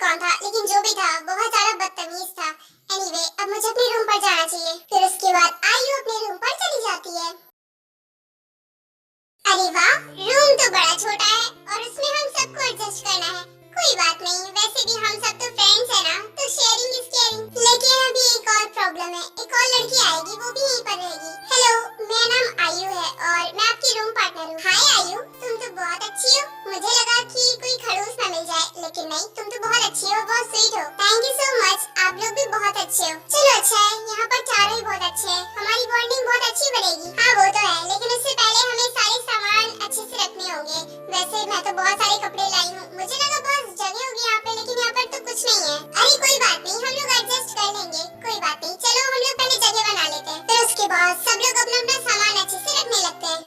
कौन था, लेकिन जो भी था बहुत ज्यादा बदतमीज था। एनीवे, अब मुझे अपने रूम पर जाना चाहिए। फिर उसके बाद आयु अपने रूम पर चली जाती है। अरे वाह, रूम तो बड़ा छोटा है और उसमें हम सबको एडजस्ट करना है। कोई बात नहीं, वैसे भी हम सब तो फ्रेंड्स हैं ना, तो शेयरिंग इज केयरिंग। लेकिन अभी एक और प्रॉब्लम है, एक और लड़की आएगी, वो भी यहीं पर रहेगी। हेलो, मेरा नाम आयु है और मैं आपकी रूम पार्टनर हूँ। हाय आयु, तुम तो बहुत अच्छी हो। मुझे लगा कि कोई खड़ूस ना मिल जाए, लेकिन नहीं, तुम तो बहुत अच्छी हो, बहुत स्वीट हो। थैंक यू सो मच, आप लोग भी बहुत अच्छे हो। चलो अच्छा है, यहाँ पर चारों ही बहुत अच्छे हैं, हमारी बॉन्डिंग बहुत अच्छी बनेगी। हाँ वो तो है, लेकिन उससे पहले हमें सारे सामान अच्छे से रखने होंगे। वैसे मैं तो बहुत सारे कपड़े लाई हूँ, मुझे लगा बस जगह होगी यहाँ पे, लेकिन यहाँ पर तो कुछ नहीं है। अरे कोई बात नहीं, हम लोग एडजस्ट कर लेंगे, कोई बात नहीं। चलो हम लोग पहले जगह बना लेते हैं, फिर उसके बाद सब लोग अपना अपना सामान अच्छे से रखने लगते हैं।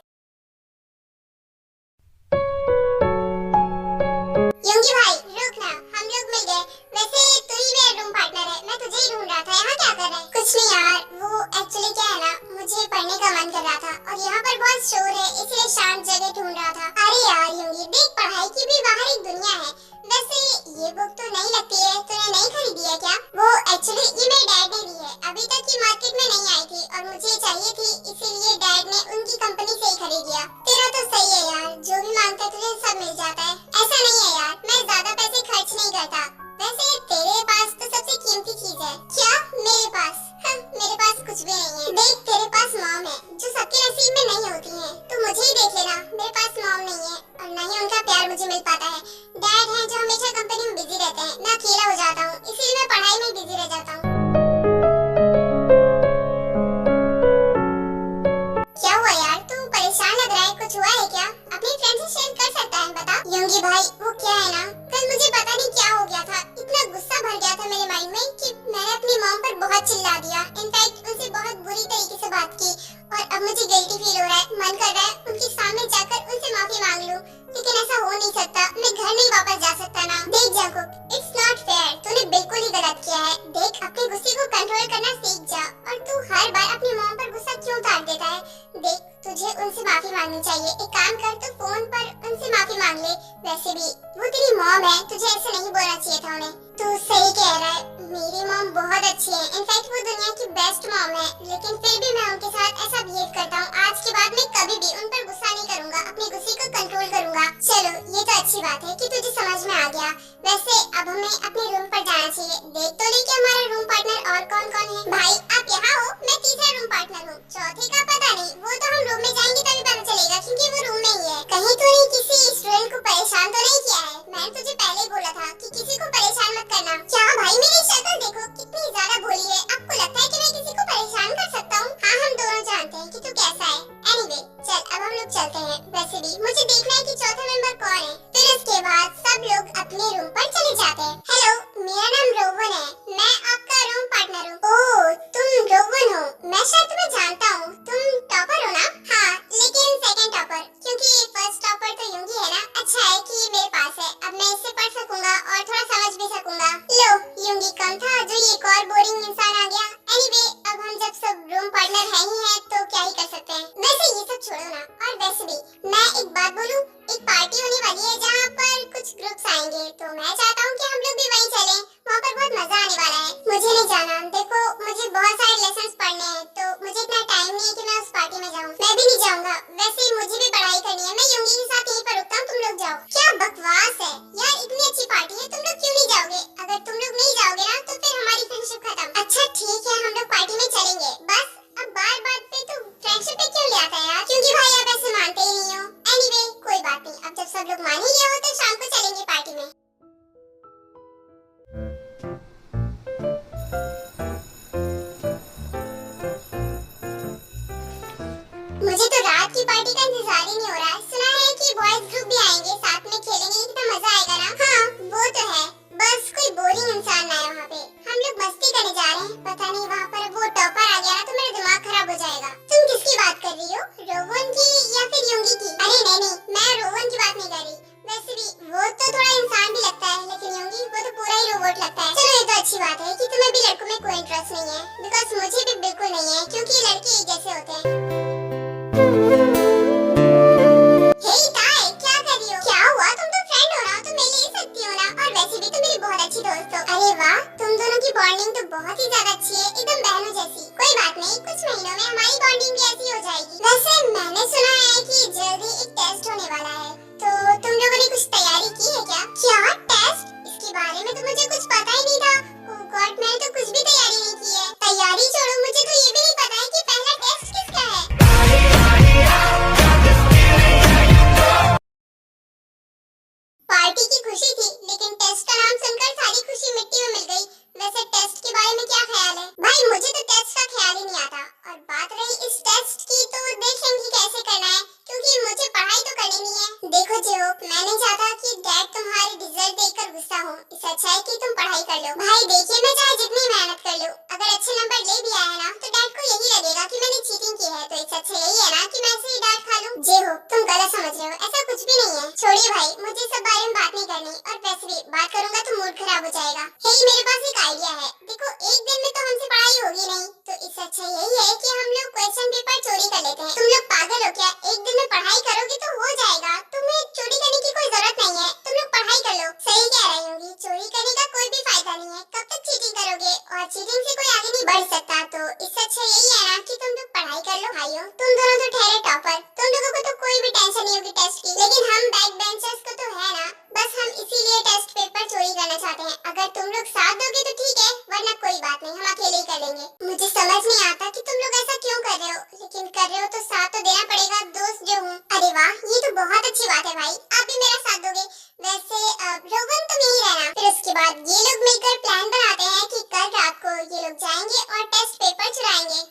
योंगी भाई रुक ना, हम लोग मिल गए। वैसे तू ही मेरा रूम पार्टनर है, मैं तुझे ही ढूंढ रहा था। यहाँ क्या कर रहा है? कुछ नहीं यार, वो एक्चुअली क्या है ना, मुझे पढ़ने का मन कर रहा था और यहाँ पर बहुत शोर है, इसलिए शांत जगह ढूंढ रहा था। अरे यार योंगी देख, पढ़ाई की भी बाहर एक दुनिया है। वैसे ये बुक तो नई लगती है, तूने नई खरीदी है क्या? वो एक्चुअली ये मेरे डैड ने दी है, अभी तक ये मार्केट में नहीं आई थी और मुझे चाहिए थी, इसीलिए डैड ने उनकी कंपनी से ही खरीद लिया। तेरा तो सही है यार, जो भी मांगता तुझे सब मिल जाता है। ऐसा नहीं है यार, मैं ज्यादा पैसे खर्च नहीं करता। वैसे तेरे पास तो सबसे कीमती चीज है। क्या? मेरे पास? मेरे पास कुछ भी नहीं है। देख तेरे पास मॉम है, जो सबके नसीब में नहीं होती है। तू मुझे ही देख लेना, मेरे पास मॉम नहीं है और न ही उनका प्यार मुझे मिल पाता है। डैड हैं जो हमेशा कंपनी में बिजी रहते हैं, मैं अकेला हो जाता हूँ, इसीलिए मैं पढ़ाई में बिजी रह जाता हूँ। क्या हुआ यार, तू परेशान लग रहा है, कुछ हुआ है क्या? अपनी फ्रेंड से शेयर कर सकता है, बता। योंगी भाई वो क्या है ना, कल मुझे पता नहीं क्या हो गया था, इतना गुस्सा भर गया था मेरे माइंड में कि मैंने अपनी मॉम पर बहुत चिल्ला दिया। इनफैक्ट उनसे बहुत बुरी तरीके से बात की और अब मुझे गिल्टी फील हो रहा है। मन कर रहा है उनके सामने जाकर उनसे माफी मांग लूं, लेकिन ऐसा हो नहीं सकता, मैं घर नहीं वापस जा सकता ना। देख जाकुब, इट्स नॉट फेयर, तूने बिल्कुल ही गलत किया है। देख अपने गुस्से को कंट्रोल करना सीख जा, और तू हर बार अपनी मॉम पर गुस्सा क्यों उतार देता है? देख तुझे उनसे माफी मांगनी चाहिए। एक काम कर, तू फोन पर उनसे माफी मांग ले। वैसे भी वो तेरी मॉम है, तुझे ऐसे नहीं बोलना चाहिए था उन्हें। तू सही कह रहा है, मेरी मॉम बहुत अच्छी है, इनफैक्ट वो दुनिया की बेस्ट मॉम है, लेकिन फिर भी मैं उनके साथ ऐसा बिहेव करता हूँ। आज के बाद मैं कभी भी उन पर गुस्सा नहीं करूंगा, अपने गुस्से को कंट्रोल करूंगा। चलो ये तो अच्छी बात है कि तुझे समझ में आ गया। वैसे अब हमें अपने रूम पर जाना चाहिए। देख तो ले कि हमारा रूम पार्टनर और कौन कौन है। भाई आप यहाँ हो, मैं तीसरा रूम पार्टनर हूँ, चौथे का पता नहीं, वो तो हम रूम में जाएंगे तभी पता चलेगा, क्योंकि वो रूम में ही है। कहीं तूने किसी स्टूडेंट को परेशान तो नहीं किया है? मैंने तुझे पहले ही बोला था कि किसी को परेशान मत करना। क्या भाई मेरी शक्ल देखो कितनी ज्यादा भोली है, आपको लगता है कि मैं किसी को परेशान कर सकता हूँ? हाँ हम दोनों जानते हैं कि तू कैसा है। एनीवे चल अब हम लोग चलते हैं। वैसे भी मुझे देखना है कि चौथा मेंबर कौन है। फिर उसके बाद सब लोग अपने रूम पर चले जाते हैं। हेलो, मेरा नाम रोवन है, मैं आपका रूम पार्टनर हूँ। ओह तुम रोवन हो, मैं शायद तुम्हें जानता हूँ। तुम टॉपर हो ना? हाँ लेकिन सेकंड टॉपर, क्योंकि फर्स्ट टॉपर तो योंगी है ना। अच्छा है कि मेरे पास है, अब मैं इससे पढ़ सकूंगा और थोड़ा समझ भी सकूंगा। लो योंगी कम था जो ये एक और बोरिंग इंसान आ गया। एनीवे अब हम जब सब रूम पार्टनर है ही हैं तो क्या ही कर सकते हैं। वैसे ये सब छोड़ो ना, और वैसे भी मैं एक बात बोलूं, एक पार्टी होने वाली है जहाँ पर कुछ ग्रुप्स आएंगे, तो मैं चाहता हूँ कि हम लोग भी वहीं चलें, वहाँ पर बहुत मजा आने वाला है। मुझे नहीं जाना, देखो मुझे बहुत सारे लेसन्स पढ़ने हैं, तो मुझे इतना टाइम नहीं है कि मैं उस पार्टी में मैं जाऊँ? मैं भी नहीं जाऊंगा, वैसे मुझे भी पढ़ाई करनी है। मैं युंगी के साथ यहीं पर रुकता हूँ, तुम लोग जाओ। क्या बकवास है यार, इतनी अच्छी पार्टी है, तुम लोग क्यों नहीं जाओगे? अगर तुम लोग नहीं जाओगे ना तो फिर हमारी फ्रेंडशिप खत्म। अच्छा ठीक है, हम लोग पार्टी में चलेंगे, बस अब बार बार पे तो फ्रेंडशिप पे क्यों ले आता है यार? क्योंकि भाई आप ऐसे मानते ही नहीं हो। एनीवे कोई बात नहीं, अब जब सब लोग मान ही गए हो तो शाम को चलेंगे पार्टी में। मुझे तो रात की पार्टी का इंतजार ही नहीं हो रहा है। सुना है कि बॉयज ग्रुप भी आएंगे, साथ में खेलेंगे, कितना मजा आएगा ना। हाँ वो तो है, बस कोई बोरिंग इंसान ना है वहाँ पे। हम लोग मस्ती करने जा रहे हैं, पता नहीं वहाँ पर वो टॉपर आ गया ना तो मेरा दिमाग खराब हो जाएगा। तुम किसकी बात कर रही हो, रोवन की या फिर युंगी की? अरे नहीं, मैं रोवन की बात नहीं कर रही। वैसे भी वो तो थोड़ा इंसान भी लगता है, लेकिन युंगी वो तो पूरा ही रोबोट लगता है। चलो ये तो अच्छी बात है कि तुम्हें भी लड़कों में कोई इंटरेस्ट नहीं है, बिकॉज मुझे भी बिल्कुल नहीं है, क्योंकि लड़के एक जैसे होते हैं। बॉन्डिंग तो बहुत ही ज्यादा अच्छी है, एकदम बहनों जैसी। कोई बात नहीं, कुछ महीनों में हमारी बॉन्डिंग भी ऐसी हो जाएगी। वैसे मैंने सुना है कि जल्दी एक टेस्ट होने वाला है, तो तुम लोगों ने कुछ तैयारी की है क्या? क्या टेस्ट? इसके बारे में तो मुझे कुछ पता ही नहीं था। ओह गॉड, मैंने तो कुछ भी तैयारी नहीं की है। तैयारी छोड़ो, मुझे तो ये भी नहीं पता है कि पहला टेस्ट किसका है। पार्टी की खुशी थी, लेकिन टेस्ट का नाम सुनकर सारी खुशी मिट्टी में मिल गई। वैसे टेस्ट के बारे में क्या ख्याल है? भाई मुझे तो टेस्ट का ख्याल ही नहीं आता। और बात रही इस टेस्ट की, तो देखेंगे कैसे करना है, क्योंकि मुझे पढ़ाई तो करनी नहीं है। देखो जेहोक, मैं नहीं चाहता कि डैड तुम्हारे रिजल्ट देखकर गुस्सा हो। इससे अच्छा है कि तुम पढ़ाई कर लो। भाई देखिए, मैं चाहे जितनी मेहनत कर लूं, अगर अच्छे नंबर ले भी आया ना तो डैड को यही लगेगा कि मैंने चीटिंग की है। तो इससे अच्छा यही है ना कि मैं ऐसे ही डांट खा लूं। जेहोक तुम गलत समझ रहे हो, ऐसा कुछ भी नहीं है। छोड़िए भाई, मुझे सब बारे में बात नहीं करनी, और वैसे भी बात करूंगा तो मूड खराब हो जाएगा। हे मेरे पास एक आइडिया है। देखो एक दिन में तो हमसे पढ़ाई होगी नहीं, तो इससे अच्छा यही है कि हम लोग क्वेश्चन पेपर चोरी कर लेते हैं। तुम लोग पागल हो क्या? एक दिन में पढ़ाई करोगे तो हो जाएगा, तुम्हें चोरी करने की कोई जरूरत नहीं है। तुम लोग पढ़ाई कर लो। सही कह रही होंगी, चोरी करने का कोई भी फायदा नहीं है। कब तक चीटिंग करोगे, और चीटिंग से कोई आगे नहीं बढ़ सकता। तो इससे अच्छा यही है ना कि तुम लोग पढ़ाई कर लो। भाइयों तुम दोनों तो ठहरे टॉपर, तुम लोगों को तो कोई भी टेंशन नहीं होगी टेस्ट की, लेकिन हम बैक बेंचर्स को तो है ना। बस हम इसीलिए टेस्ट पेपर चोरी करना चाहते हैं। अगर तुम लोग साथ दोगे तो ठीक है, वरना कोई बात नहीं, हम अकेले ही कर लेंगे। मुझे समझ नहीं आता कि तुम लोग ऐसा क्यों कर रहे हो, लेकिन कर रहे हो तो साथ तो देना पड़ेगा, दोस्त जो हूँ। अरे वाह, ये तो बहुत अच्छी बात है भाई, आप भी मेरा साथ दोगे। वैसे रोगन तुम यहीं रहना। फिर उसके बाद ये लोग मिलकर प्लान बनाते हैं कि कल रात को ये लोग जाएंगे और टेस्ट पेपर चुराएंगे।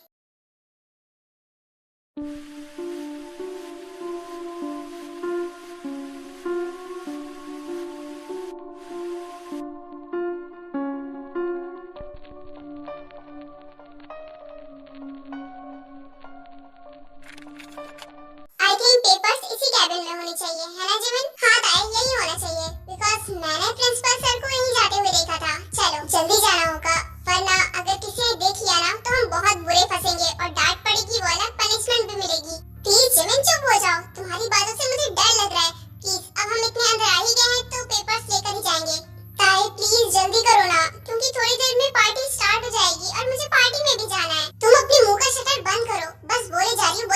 कैबिन में होनी चाहिए, है ना जीवन? हाँ ताई, यही होना चाहिए, बिकॉज़ मैंने प्रिंसिपल सर को यहीं जाते हुए देखा था। चलो जल्दी जाना होगा, वरना अगर किसी ने देख लिया ना तो हम बहुत बुरे फंसेंगे, और डांट पड़ेगी, वो अलग पनिशमेंट भी मिलेगी। प्लीज जीवन चुप हो जाओ, तुम्हारी बातों से मुझे डर लग रहा है। प्लीज, अब हम इतने अंदर आ ही गए हैं तो पेपर्स लेकर ही जाएंगे। ताई प्लीज जल्दी करो ना, क्योंकि थोड़ी देर में पार्टी स्टार्ट हो जाएगी और मुझे पार्टी में भी जाना है। तुम अपने मुंह का शटर बंद करो, बस बोले जा रही हूँ,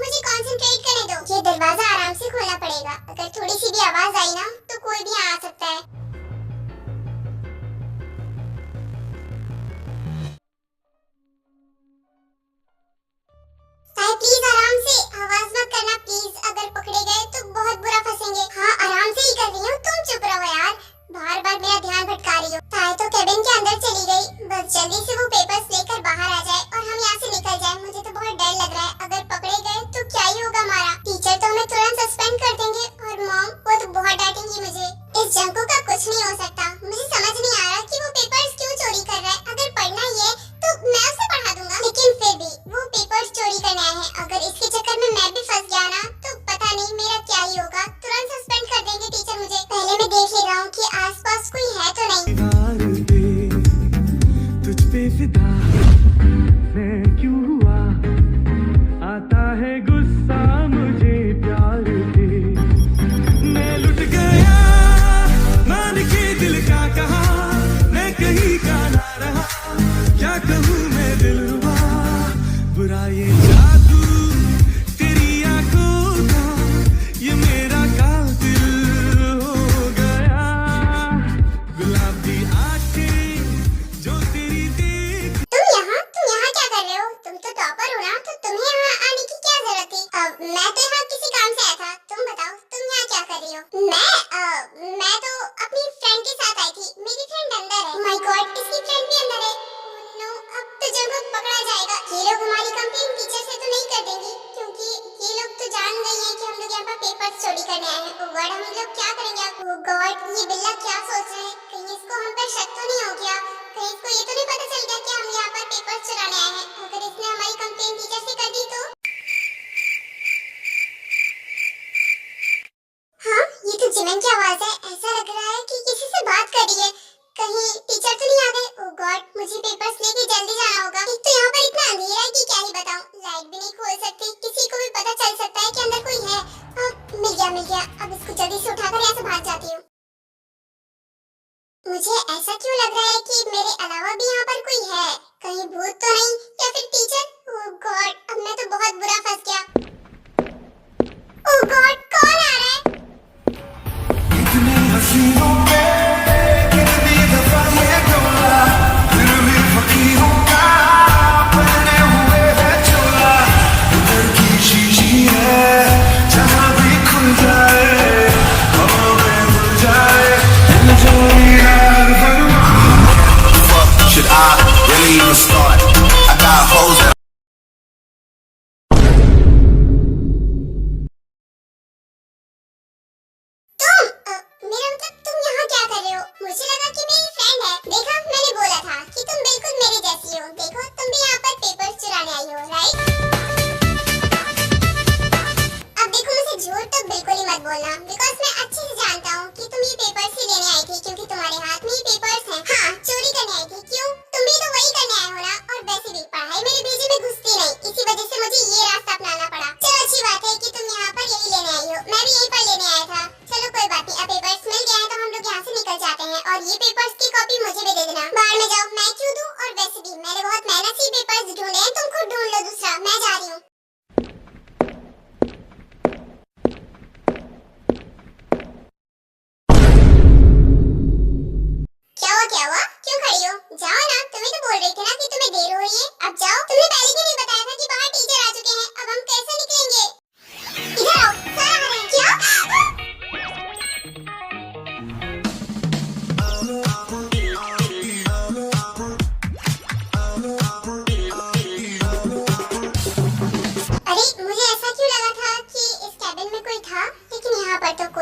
मुझे कंसंट्रेट करने दो। ये दरवाजा आराम से खोलना पड़ेगा, अगर थोड़ी सी भी आवाज आई ना तो कोई भी आ सकता है। ताई प्लीज आराम से, आवाज मत करना प्लीज, अगर पकड़े गए तो बहुत बुरा फंसेंगे। हाँ आराम से ही कर रही हूँ, तुम चुप रहो यार, बार बार मेरा ध्यान भटका रही हो। ताई तो कैबिन के अंदर चली गई, बस जल्दी से वो पेपर्स लेकर बाहर आ जाए और हम यहाँ से निकल जाए। मुझे तो बहुत डर लग रहा है, अगर पकड़े गए तो क्या ही होगा हमारा। टीचर तो हमें तुरंत सस्पेंड कर देंगे, और मॉम वो तो बहुत डांटेंगी मुझे। इस जंको का कुछ नहीं हो सकता। मुझे समझ नहीं आ रहा कि वो पेपर्स क्यों चोरी कर रहा है। अगर पढ़ना ही है तो मैं उसे पढ़ा दूंगा, लेकिन फिर भी वो पेपर्स चोरी करने आए हैं। अगर इसके चक्कर में मैं भी फंस गया ना तो पता नहीं मेरा क्या ही होगा। तुरंत सस्पेंड कर देंगे टीचर मुझे। पहले मैं देख ले रहा हूँ कि आसपास कोई है तो नहीं। तुझ पे फिदा मैं क्यों हुआ, आता है गुस्सा मुझे प्यार पे। मैं लुट गया मान के दिल का कहा, मैं कहीं का ना रहा, क्या कहूँ मैं दिलरुबा। बुरा ये जादू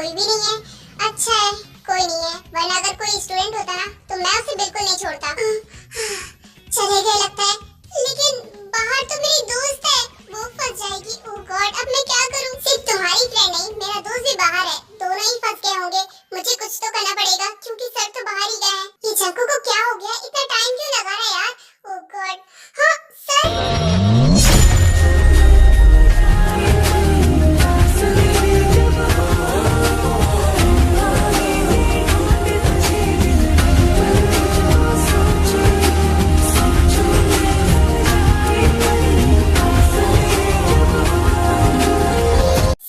कोई भी नहीं है। अच्छा है कोई नहीं है, वरना अगर कोई स्टूडेंट होता ना तो मैं उसे बिल्कुल नहीं छोड़ता। चले गए लगता है, लेकिन बाहर तो मेरी दोस्त है, वो फंस जाएगी। ओह गॉड, अब मैं क्या करूं? सिर्फ तुम्हारी फ्रेंड नहीं, मेरा दोस्त भी बाहर है, दोनों ही फंस गए होंगे। मुझे कुछ तो करना पड़ेगा क्योंकि सर तो बाहर ही गए हैं। ये चंकू को क्या हो गया, इतना टाइम क्यों लगा रहा है यार? ओह गॉड, हाँ सर।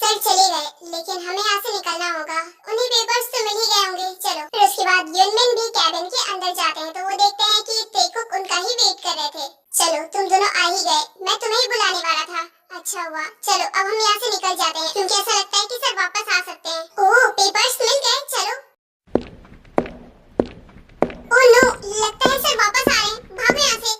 सर चले गए, लेकिन हमें यहाँ से निकलना होगा। उन्हें पेपर्स तो मिल ही गए होंगे। चलो फिर उसके बाद यूनमिन भी कैबिन के अंदर जाते हैं, तो वो देखते हैं कि तेकुक उनका ही वेट कर रहे थे। चलो तुम दोनों आ ही गए, मैं तुम्हें ही बुलाने वाला था। अच्छा हुआ, चलो अब हम यहाँ से निकल जाते हैं क्योंकि ऐसा लगता है कि सर वापस आ सकते हैं। ओह पेपर्स मिल गए, चलो। ओह नो, लगता है सर वापस आ रहे हैं, भागो यहाँ से।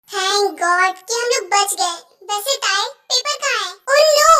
थैंक गॉड कि हम लोग बच गए। वैसे टाइल पेपर कहाँ है? ओह नो,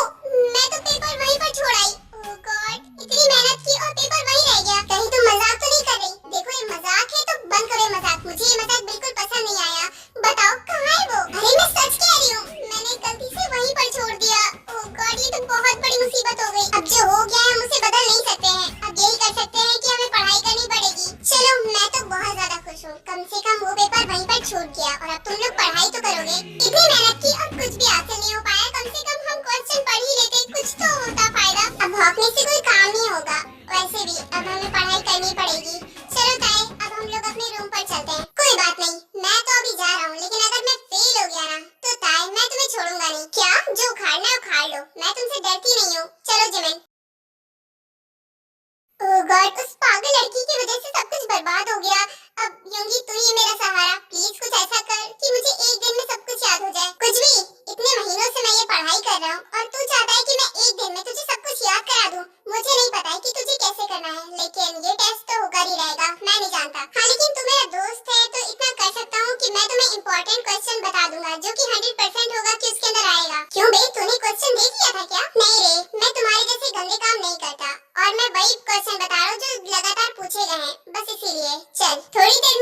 मैं तो पेपर वहीं पर छोड़ आई। ओह गॉड, इतनी मेहनत की और पेपर वहीं रह गया। कहीं तुम मजाक तो नहीं कर रही? देखो ये मजाक है तो बंद करो ये मजाक, मुझे ये मजाक बिल्कुल पसंद नहीं आया। बताओ कहाँ है वो? अरे मैं सच कह रही हूँ, मैंने गलती से वहीं पर छोड़ दिया। ओह गॉड, ये तो बहुत बड़ी मुसीबत हो गई। अब जो हो गया है हम उसे बदल नहीं सकते हैं, अब यही कर सकते हैं कि हमें पढ़ाई करनी पड़ेगी। चलो मैं तो बहुत ज्यादा खुश हूँ, कम से कम वो पेपर वहीं पर छूट गया और अब तुम लोग पढ़ाई तो करोगे। इतनी मेहनत की और कुछ भी हासिल नहीं हो पाया, कम से कम हम क्वेश्चन पढ़ ही लेते, कुछ तो होता फायदा। अब भौंकने से कोई काम नहीं होगा, वैसे भी अब हमें पढ़ाई करनी पड़ेगी। चलो ताए, अब हम लोग अपने रूम पर चलते हैं। कोई बात नहीं, मैं तो अभी जा रहा हूँ, लेकिन अगर मैं फेल हो गया ना तो ताए मैं तुम्हें छोड़ूंगा नहीं। क्या? जो उखाड़ना है उखाड़ लो, मैं तुमसे डरती नहीं हूँ। चलो जिमिन। ओह गॉड, उस पागल लड़की की वजह से सब कुछ बर्बाद हो गया। अब योंगी तू ही मेरा सहारा, प्लीज कुछ ऐसा कर कि मुझे एक दिन में सब कुछ याद हो जाए। कुछ भी, इतने महीनों से मैं ये पढ़ाई कर रहा हूँ और तू चाहता है कि मैं एक दिन में तुझे सब कुछ याद करा दूँ। मुझे नहीं पता है कि तुझे कैसे करना है, लेकिन ये टेस्ट तो होकर ही रहेगा, मैं नहीं जानता। हाँ लेकिन तू मेरा दोस्त है तो इतना कर सकता हूँ कि मैं तुम्हें इम्पोर्टेंट क्वेश्चन बता दूंगा जो कि 100% होगा कि उसके अंदर आएगा। क्यों बे, तूने क्वेश्चन देख लिया था क्या? नहीं रे, मैं तुम्हारे जैसे गंदे काम नहीं करता और मैं वही क्वेश्चन बता रहा हूँ जो लगातार पूछे गए हैं, बस इसीलिए। चल थोड़ी देर